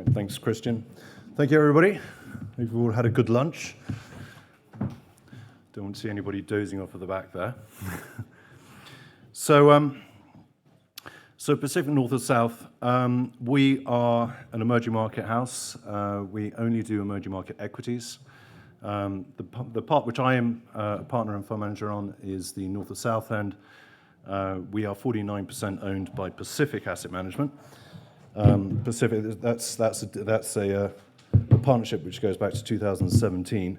Great, thanks, Christian. Thank you, everybody. Hope you've all had a good lunch. Don't want to see anybody dozing off at the back there. So Pacific North or South, we are an emerging market house. We only do emerging market equities. The part which I am a partner and fund manager on is the North or South end. We are 49% owned by Pacific Asset Management. Pacific, that's a partnership which goes back to 2017,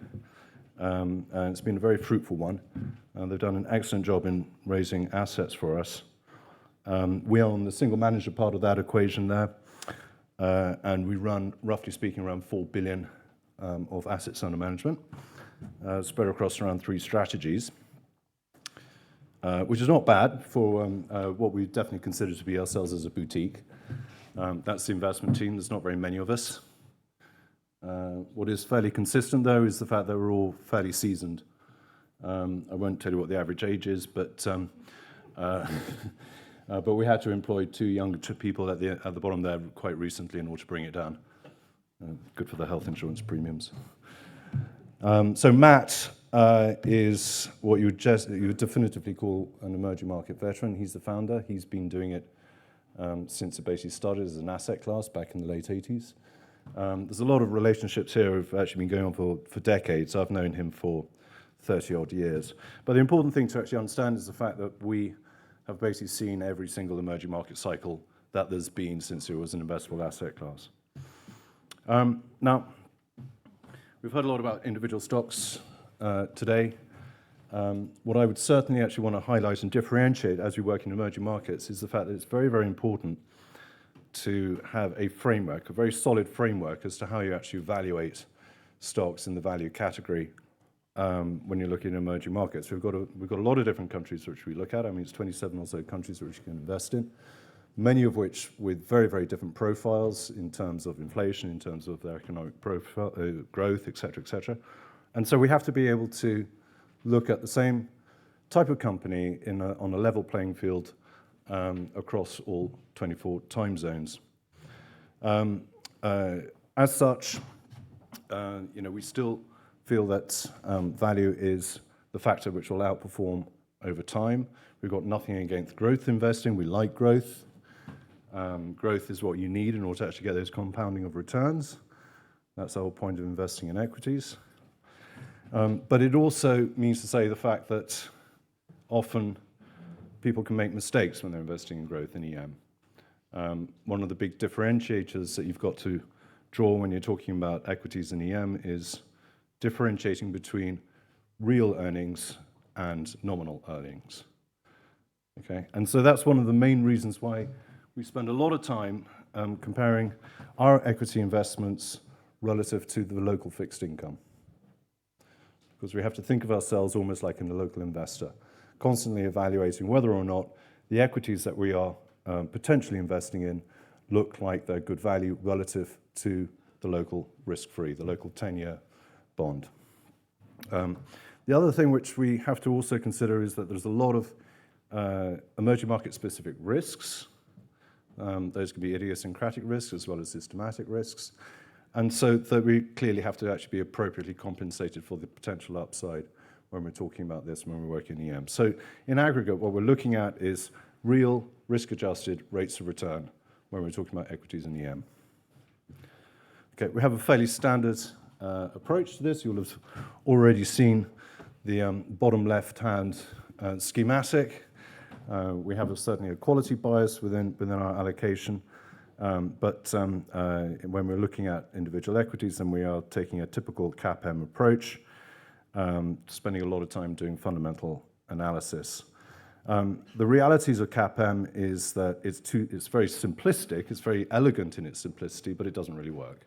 and it's been a very fruitful one. They've done an excellent job in raising assets for us. We are on the single manager part of that equation there, and we run, roughly speaking, around 4 billion of assets under management, spread across around 3 strategies, which is not bad for what we definitely consider to be ourselves as a boutique. That's the investment team. There's not very many of us. What is fairly consistent, though, is the fact that we're all fairly seasoned. I won't tell you what the average age is, but we had to employ 2 young people at the bottom there quite recently in order to bring it down. Good for the health insurance premiums. So Matt is what you would definitively call an emerging market veteran. He's the founder. He's been doing it since it basically started as an asset class back in the late 80s. There's a lot of relationships here have actually been going on for decades. I've known him for 30-odd years. But the important thing to actually understand is the fact that we have basically seen every single emerging market cycle that there's been since it was an investable asset class. Now, we've heard a lot about individual stocks today. What I would certainly actually want to highlight and differentiate as we work in emerging markets is the fact that it's very, very important to have a framework, a very solid framework as to how you actually evaluate stocks in the value category when you're looking at emerging markets. We've got a lot of different countries which we look at. I mean, it's 27 or so countries which you can invest in, many of which with very, very different profiles in terms of inflation, in terms of their economic profile, growth, et cetera, et cetera. And so we have to be able to look at the same type of company on a level playing field across all 24 time zones. As such, we still feel that value is the factor which will outperform over time. We've got nothing against growth investing. We like growth. Growth is what you need in order to actually get those compounding of returns. That's the whole point of investing in equities. But it also means to say the fact that often people can make mistakes when they're investing in growth in EM. One of the big differentiators that you've got to draw when you're talking about equities in EM is differentiating between real earnings and nominal earnings. Okay, and so that's one of the main reasons why we spend a lot of time comparing our equity investments relative to the local fixed income. Because we have to think of ourselves almost like a local investor, constantly evaluating whether or not the equities that we are potentially investing in look like they're good value relative to the local risk-free, the local 10-year bond. The other thing which we have to also consider is that there's a lot of emerging market-specific risks. Those can be idiosyncratic risks as well as systematic risks. And so that we clearly have to actually be appropriately compensated for the potential upside when we're talking about this, when we're working in EM. So in aggregate, what we're looking at is real risk-adjusted rates of return when we're talking about equities in EM. Okay, we have a fairly standard approach to this. You'll have already seen the bottom left-hand schematic. We have certainly a quality bias within our allocation. But when we're looking at individual equities, then we are taking a typical CAPM approach, spending a lot of time doing fundamental analysis. The realities of CAPM is that it's very simplistic, it's very elegant in its simplicity, but it doesn't really work.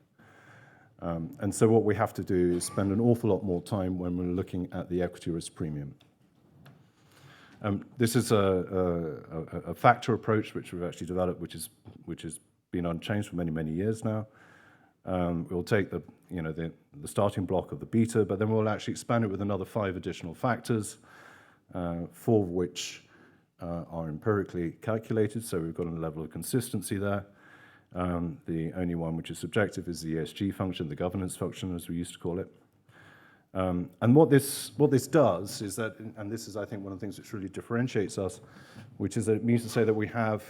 And so what we have to do is spend an awful lot more time when we're looking at the equity risk premium. This is a factor approach which we've actually developed, which has been unchanged for many, many years now. We'll take the starting block of the beta, but then we'll actually expand it with another 5 additional factors, 4 of which are empirically calculated, so we've got a level of consistency there. The only one which is subjective is the ESG function, the governance function, as we used to call it. And what this does is that, and this is, I think, one of the things which really differentiates us, which is that it means to say that we have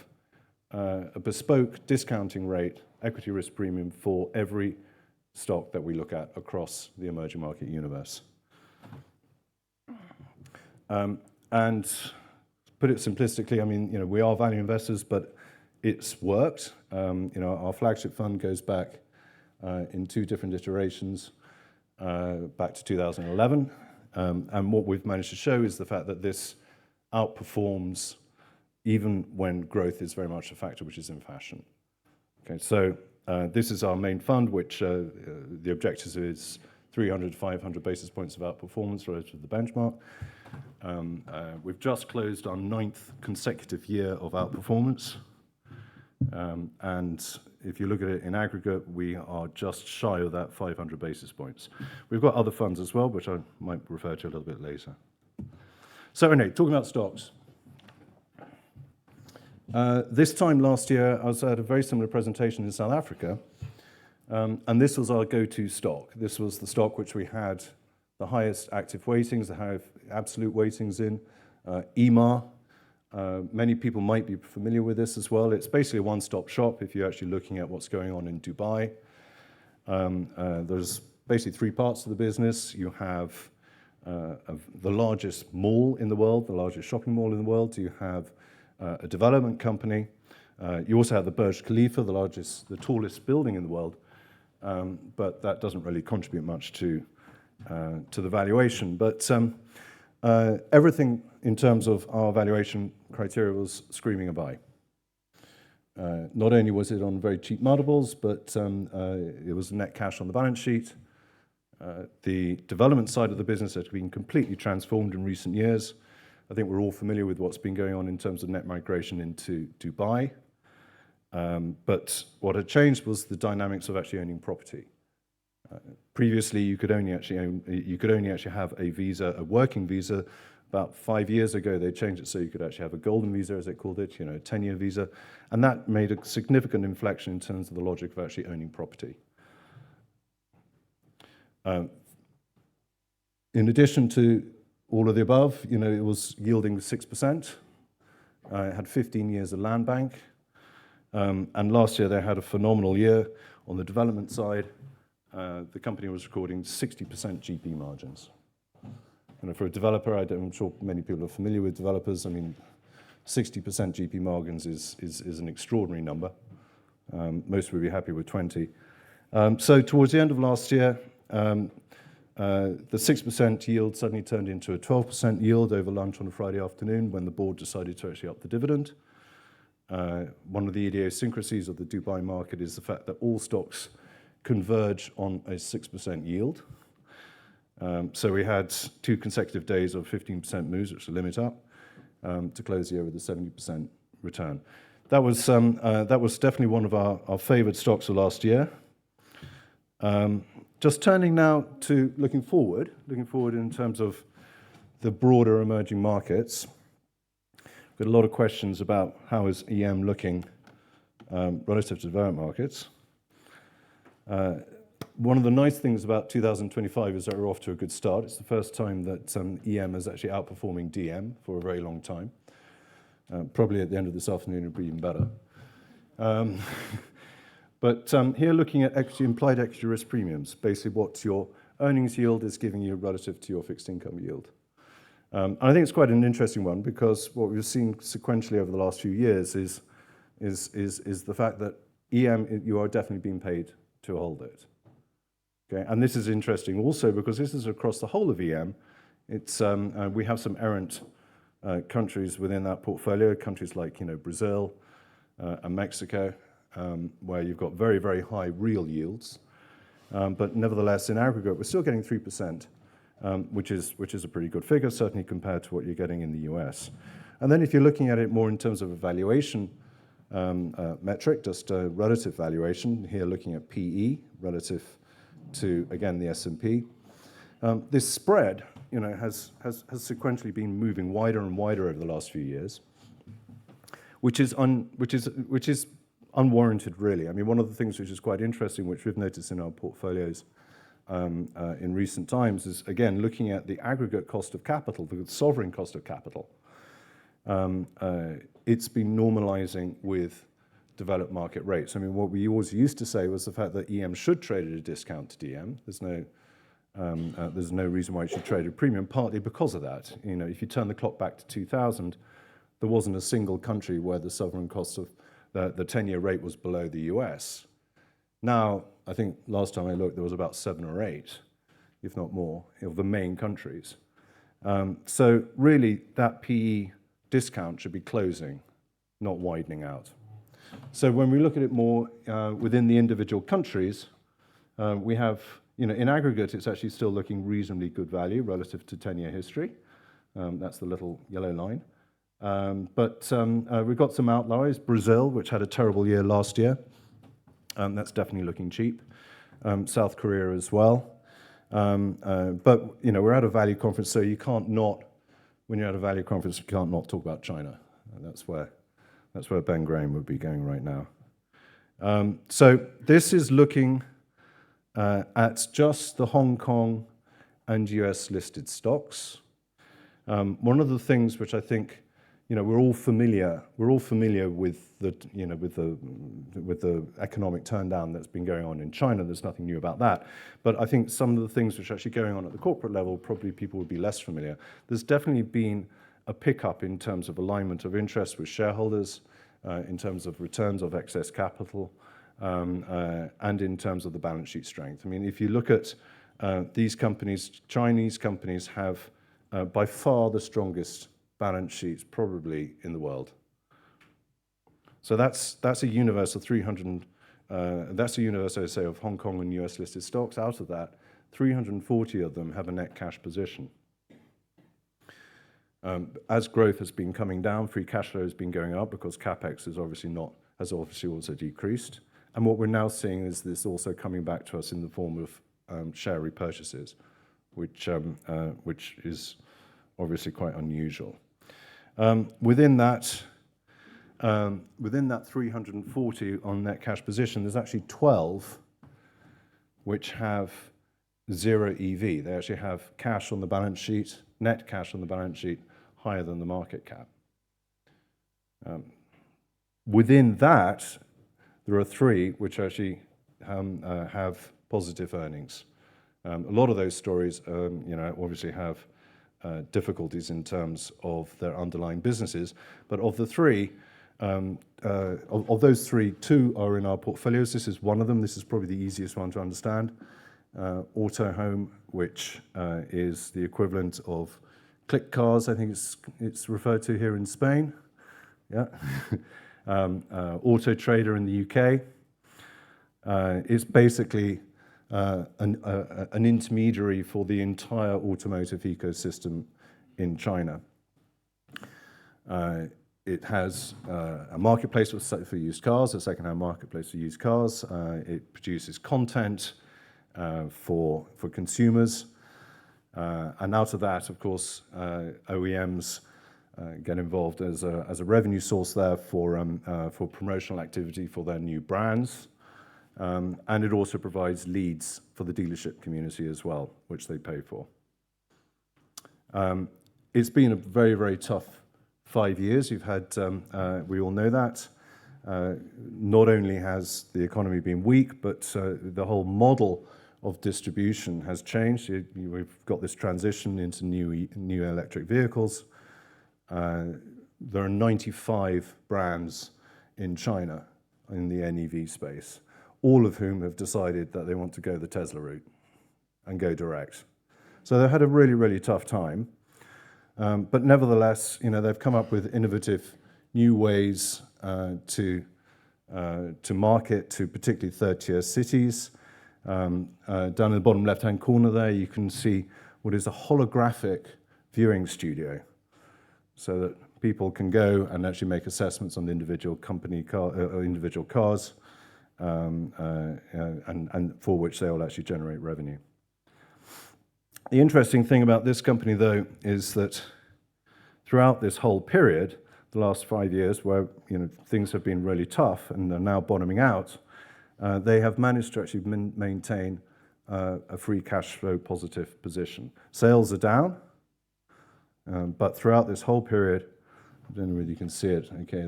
a bespoke discounting rate, equity risk premium for every stock that we look at across the emerging market universe. And put it simplistically, I mean, we are value investors, but it's worked. Our flagship fund goes back in 2 different iterations, back to 2011. And what we've managed to show is the fact that this outperforms even when growth is very much a factor which is in fashion. Okay, so this is our main fund, which the objective is 300 to 500 basis points of outperformance relative to the benchmark. We've just closed our 9th consecutive year of outperformance. And if you look at it in aggregate, we are just shy of that 500 basis points. We've got other funds as well, which I might refer to a little bit later. So anyway, talking about stocks. This time last year, I was at a very similar presentation in South Africa, and this was our go-to stock. This was the stock which we had the highest active weightings, the highest absolute weightings in, EMA. Many people might be familiar with this as well. It's basically a one-stop shop if you're actually looking at what's going on in Dubai. There's basically 3 parts to the business. You have the largest mall in the world, the largest shopping mall in the world. You have a development company. You also have the Burj Khalifa, the tallest building in the world, but that doesn't really contribute much to the valuation. But everything in terms of our valuation criteria was screaming a buy. Not only was it on very cheap multiples, but it was net cash on the balance sheet. The development side of the business has been completely transformed in recent years. I think we're all familiar with what's been going on in terms of net migration into Dubai. But what had changed was the dynamics of actually owning property. Previously, you could only actually have a visa, a working visa. About 5 years ago, they changed it so you could actually have a golden visa, as they called it, a 10-year visa. And that made a significant inflection in terms of the logic of actually owning property. In addition to all of the above, it was yielding 6%. It had 15 years of land bank. And last year, they had a phenomenal year on the development side. The company was recording 60% GP margins. For a developer, I'm sure many people are familiar with developers. I mean, 60% GP margins is an extraordinary number. Most would be happy with 20. So towards the end of last year, the 6% yield suddenly turned into a 12% yield over lunch on a Friday afternoon when the board decided to actually up the dividend. One of the idiosyncrasies of the Dubai market is the fact that all stocks converge on a 6% yield. So we had 2 consecutive days of 15% moves, which are limit up, to close the year with a 70% return. That was definitely one of our favorite stocks of last year. Just turning now to looking forward in terms of the broader emerging markets. We've got a lot of questions about how is EM looking relative to developed markets. One of the nice things about 2025 is that we're off to a good start. It's the first time that EM is actually outperforming DM for a very long time. Probably at the end of this afternoon it'll be even better. But here looking at implied equity risk premiums, basically what your earnings yield is giving you relative to your fixed income yield. And I think it's quite an interesting one because what we've seen sequentially over the last few years is the fact that EM, you are definitely being paid to hold it. Okay, and this is interesting also because this is across the whole of EM. It's we have some errant countries within that portfolio, countries like Brazil and Mexico, where you've got very, very high real yields. But nevertheless, in aggregate, we're still getting 3%, which is a pretty good figure, certainly compared to what you're getting in the US. And then if you're looking at it more in terms of a valuation metric, just a relative valuation, here looking at PE relative to, again, the S&P. This spread, has sequentially been moving wider and wider over the last few years, which is unwarranted, really. I mean, one of the things which is quite interesting, which we've noticed in our portfolios in recent times, is, again, looking at the aggregate cost of capital, the sovereign cost of capital. It's been normalizing with developed market rates. I mean, what we always used to say was the fact that EM should trade at a discount to DM. There's no reason why it should trade at a premium, partly because of that. You know, if you turn the clock back to 2000, there wasn't a single country where the sovereign cost of the 10-year rate was below the US. Now, I think last time I looked, there was about 7 or 8, if not more, of the main countries. So really, that PE discount should be closing, not widening out. So when we look at it more within the individual countries, we have, you know, in aggregate, it's actually still looking reasonably good value relative to 10-year history. That's the little yellow line. But we've got some outliers. Brazil, which had a terrible year last year, that's definitely looking cheap. South Korea as well. But, you know, we're at a value conference, so you can't not, when you're at a value conference, you can't not talk about China. And that's where Ben Graham would be going right now. So this is looking at just the Hong Kong and US listed stocks. One of the things which I think, you know, we're all familiar with the, you know, with the economic turndown that's been going on in China. There's nothing new about that. But I think some of the things which are actually going on at the corporate level, probably people would be less familiar. There's definitely been a pickup in terms of alignment of interest with shareholders, in terms of returns of excess capital, and in terms of the balance sheet strength. I mean, if you look at these companies, Chinese companies have by far the strongest balance sheets probably in the world. So that's a universe of 300. That's a universe, I say, of Hong Kong and US listed stocks. Out of that, 340 of them have a net cash position. As growth has been coming down, free cash flow has been going up because capex has obviously also decreased. And what we're now seeing is this also coming back to us in the form of share repurchases, which is obviously quite unusual. Within that 340 on net cash position, there's actually 12 which have zero EV. They actually have cash on the balance sheet, net cash on the balance sheet, higher than the market cap. Within that, there are 3 which actually have positive earnings. A lot of those stories, you know, obviously have difficulties in terms of their underlying businesses, but of the 3, of those 3, 2 are in our portfolios. This is one of them. This is probably the easiest one to understand. Autohome, which is the equivalent of click cars, I think it's referred to here in Spain. Yeah. Auto Trader in the UK. It's basically an intermediary for the entire automotive ecosystem in China. It has a marketplace for used cars, a second-hand marketplace for used cars. It produces content for consumers. And out of that, of course, OEMs get involved as a revenue source there for promotional activity for their new brands. And it also provides leads for the dealership community as well, which they pay for. It's been a very, very tough 5 years. You've had, we all know that. Not only has the economy been weak, but the whole model of distribution has changed. We've got this transition into new electric vehicles. There are 95 brands in China in the NEV space, all of whom have decided that they want to go the Tesla route and go direct. So they've had a really, really tough time. But nevertheless, you know, they've come up with innovative new ways to market to particularly third-tier cities. Down in the bottom left-hand corner there, you can see what is a holographic viewing studio, so that people can go and actually make assessments on the individual individual cars, and for which they will actually generate revenue. The interesting thing about this company, though, is that throughout this whole period, the last 5 years, where things have been really tough and are now bottoming out, they have managed to actually maintain a free cash flow positive position. Sales are down, but throughout this whole period, I don't know whether you can see it. Okay,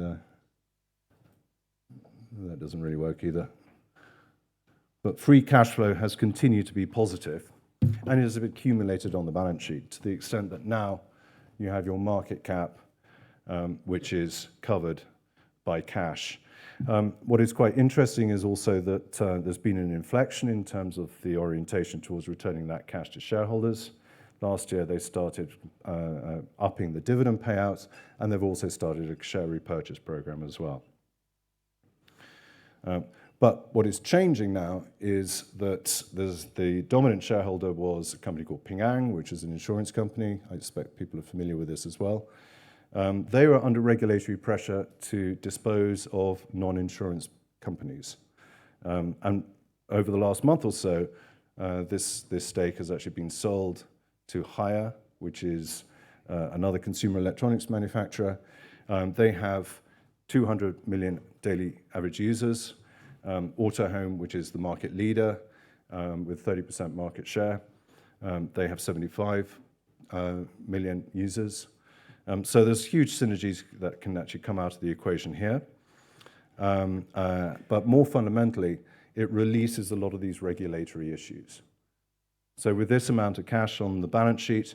that doesn't really work either. But free cash flow has continued to be positive, and it has accumulated on the balance sheet to the extent that now you have your market cap, which is covered by cash. What is quite interesting is also that there's been an inflection in terms of the orientation towards returning that cash to shareholders. Last year, they started upping the dividend payouts, and they've also started a share repurchase program as well. But what is changing now is that the dominant shareholder was a company called Ping An, which is an insurance company. I expect people are familiar with this as well. They were under regulatory pressure to dispose of non-insurance companies. And over the last month or so, this stake has actually been sold to Haier, which is another consumer electronics manufacturer. They have 200 million daily average users. Autohome, which is the market leader with 30% market share, they have 75 million users. So there's huge synergies that can actually come out of the equation here. But more fundamentally, it releases a lot of these regulatory issues. So with this amount of cash on the balance sheet,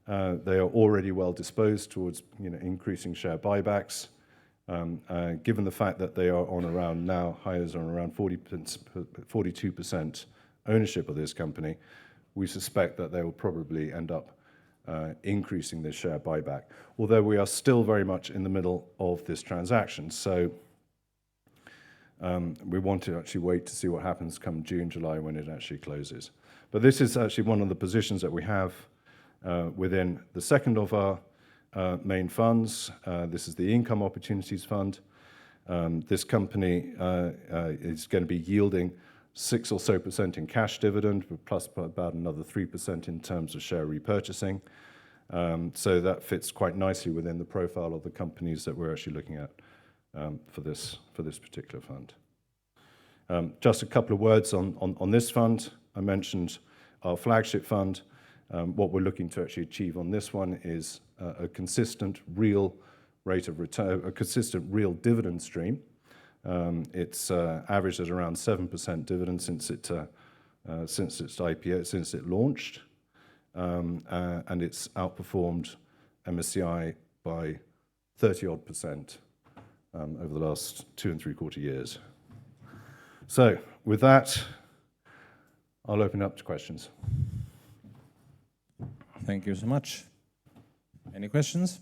they are already well disposed towards increasing share buybacks. Given the fact that they are on around now, Haier's on around 42% ownership of this company, we suspect that they will probably end up increasing their share buyback, although we are still very much in the middle of this transaction. So we want to actually wait to see what happens come June, July, when it actually closes. But this is actually one of the positions that we have within the second of our main funds. This is the Income Opportunities Fund. This company is going to be yielding 6% or so in cash dividend, plus about another 3% in terms of share repurchasing. So that fits quite nicely within the profile of the companies that we're actually looking at for this particular fund. Just a couple of words on this fund. I mentioned our flagship fund. What we're looking to actually achieve on this one is a consistent real rate of return, a consistent real dividend stream. It's averaged at around 7% dividend since its IPO, since it launched, and it's outperformed MSCI by 30-odd% over the last 2.75 years. So with that, I'll open up to questions. Thank you so much. Any questions?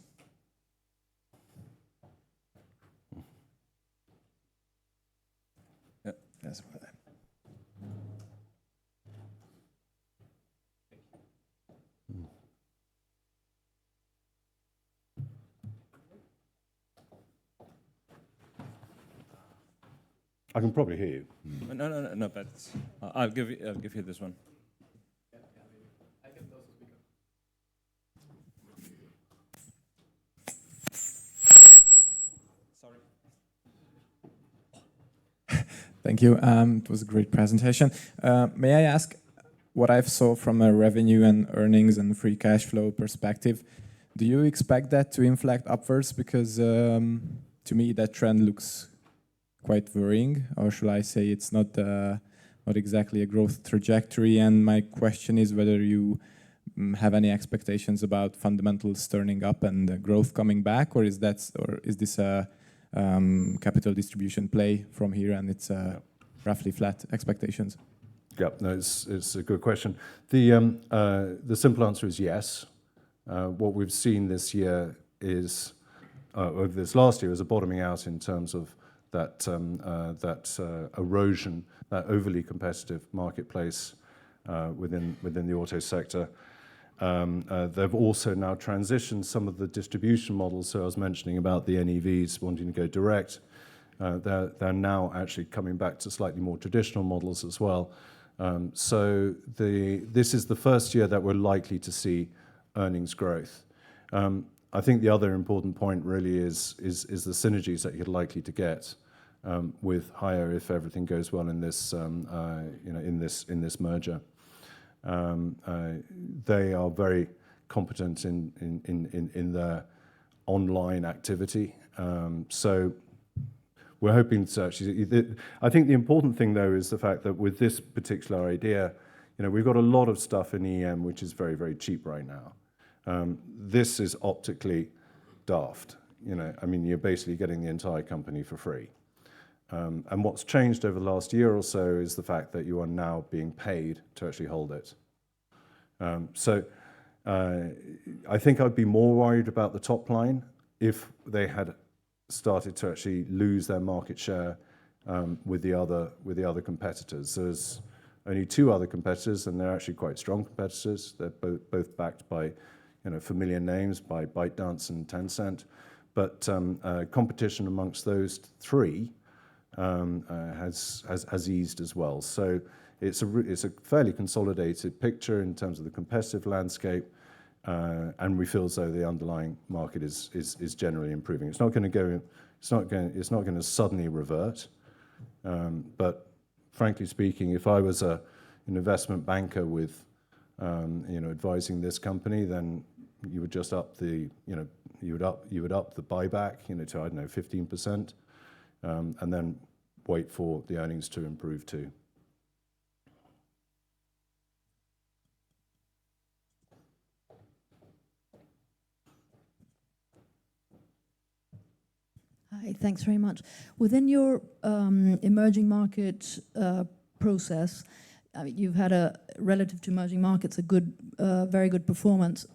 Yeah, that's about that. I can probably hear you. No, but I'll give you this one. Thank you. It was a great presentation. May I ask what I saw from a revenue and earnings and free cash flow perspective? Do you expect that to inflect upwards? Because to me, that trend looks quite worrying, or should I say it's not exactly a growth trajectory. And my question is whether you have any expectations about fundamentals turning up and growth coming back, or is this a capital distribution play from here, and it's roughly flat expectations? Yeah, no, it's a good question. The simple answer is yes. What we've seen this year is, over this last year, is a bottoming out in terms of that erosion, that overly competitive marketplace within the auto sector. They've also now transitioned some of the distribution models. So I was mentioning about the NEVs wanting to go direct. They're now actually coming back to slightly more traditional models as well. So this is the first year that we're likely to see earnings growth. I think the other important point really is the synergies that you're likely to get with Hire if everything goes well in this in this merger. They are very competent in their online activity, so we're hoping to actually. I think the important thing though is the fact that with this particular idea, we've got a lot of stuff in EM which is very, very cheap right now. This is optically daft. I mean, you're basically getting the entire company for free. And what's changed over the last year or so is the fact that you are now being paid to actually hold it. So I think I'd be more worried about the top line if they had started to actually lose their market share with the other competitors. There's only 2 other competitors, and they're actually quite strong competitors. They're both backed by familiar names, by ByteDance and Tencent. But competition amongst those 3 has eased as well. So it's a fairly consolidated picture in terms of the competitive landscape, and we feel as though the underlying market is generally improving. It's not going to suddenly revert, but frankly speaking, if I was an investment banker with advising this company, then you would just up the you would up the buyback to, I don't know, 15%, and then wait for the earnings to improve too. Hi, thanks very much. Within your emerging market process, you've had relative to emerging markets, very good performance.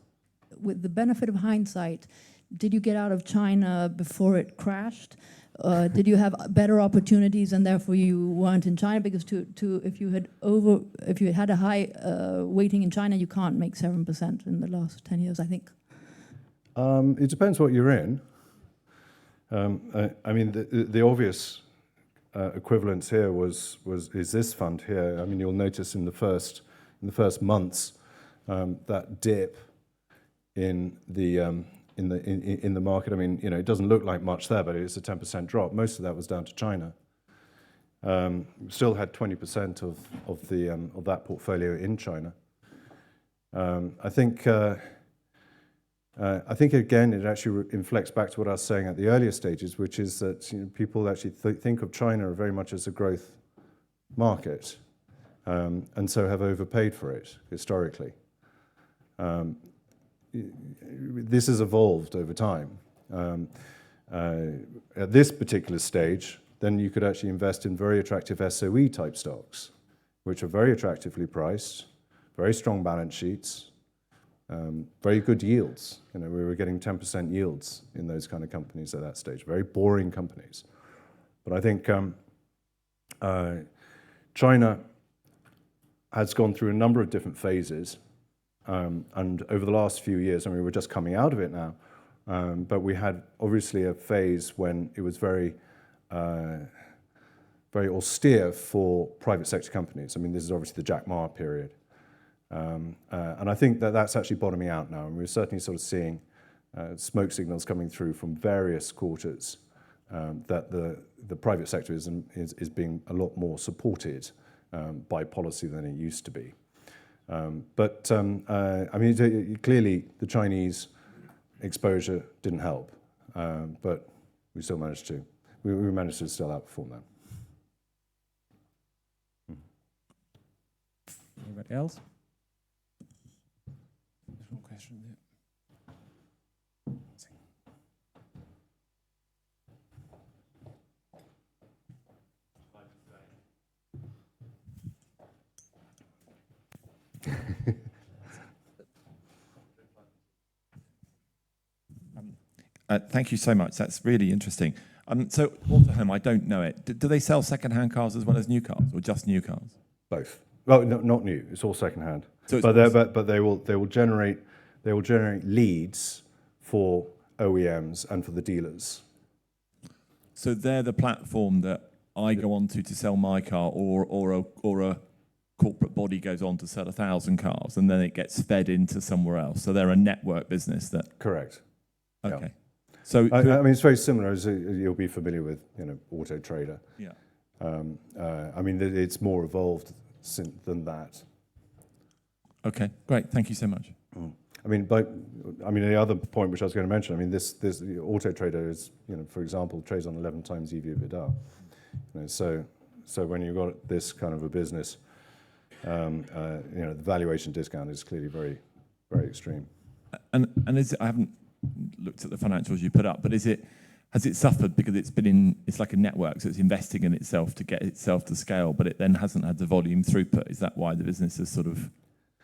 With the benefit of hindsight, did you get out of China before it crashed? Did you have better opportunities and therefore you weren't in China? Because if you had a high weighting in China, you can't make 7% in the last 10 years, I think. It depends what you're in. I mean, the obvious equivalence here is this fund here. I mean, you'll notice in the first months that dip in the market. I mean, it doesn't look like much there, but it's a 10% drop. Most of that was down to China. Still had 20% of that portfolio in China. I think again, it actually inflects back to what I was saying at the earlier stages, which is that people actually think of China very much as a growth market, and so have overpaid for it historically. This has evolved over time. At this particular stage, then you could actually invest in very attractive SOE type stocks, which are very attractively priced, very strong balance sheets, very good yields. We were getting 10% yields in those kind of companies at that stage. Very boring companies. But I think China has gone through a number of different phases, and over the last few years, I mean, we're just coming out of it now, but we had obviously a phase when it was very austere for private sector companies. I mean, this is obviously the Jack Ma period. And I think that's actually bottoming out now, and we're certainly sort of seeing smoke signals coming through from various quarters that the private sector is being a lot more supported by policy than it used to be. But I mean, clearly the Chinese exposure didn't help, but we still managed to still outperform them. Anybody else? There's one question there. Thank you so much. That's really interesting. So Autohome, I don't know it. Do they sell second-hand cars as well as new cars, or just new cars? Both. Well, no, not new. It's all second-hand. So but they will generate leads for OEMs and for the dealers. So they're the platform that I go onto to sell my car, or a corporate body goes on to sell 1,000 cars, and then it gets fed into somewhere else. So they're a network business that. Correct. Yeah. Okay. So I mean, it's very similar, as you'll be familiar with, Auto Trader. yeah. I mean, it's more evolved than that. Okay, great. Thank you so much. I mean, the other point which I was going to mention, I mean, this Auto Trader is, for example, trades on 11 times EV/EBITDA. So when you've got this kind of a business, the valuation discount is clearly very, very extreme. And is it, I haven't looked at the financials you put up, but has it suffered because it's like a network, so it's investing in itself to get itself to scale, but it then hasn't had the volume throughput? Is that why the business is sort of,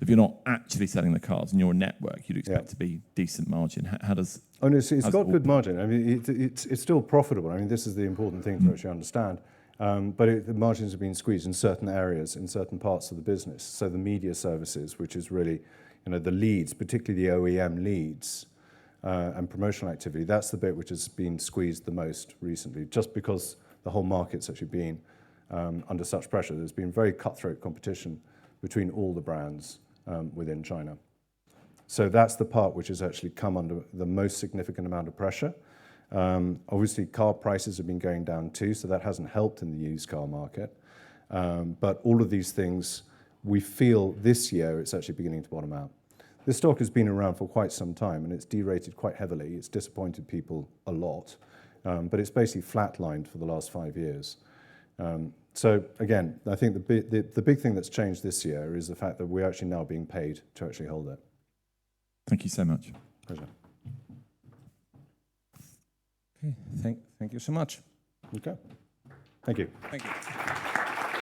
if you're not actually selling the cars and you're a network, you'd expect to be decent margin. How does? Oh, no, it's got good margin. I mean, it's still profitable. I mean, this is the important thing to actually understand. But the margins have been squeezed in certain areas, in certain parts of the business. So the media services, which is really, the leads, particularly the OEM leads, and promotional activity, that's the bit which has been squeezed the most recently, just because the whole market's actually been under such pressure. There's been very cutthroat competition between all the brands within China. So that's the part which has actually come under the most significant amount of pressure. Obviously, car prices have been going down too, so that hasn't helped in the used car market. But all of these things, we feel this year it's actually beginning to bottom out. This stock has been around for quite some time, and it's derated quite heavily. It's disappointed people a lot, but it's basically flatlined for the last 5 years. So again, I think the big thing that's changed this year is the fact that we're actually now being paid to actually hold it. Thank you so much. Pleasure. Okay, thank you so much. Okay. Thank you. Thank you.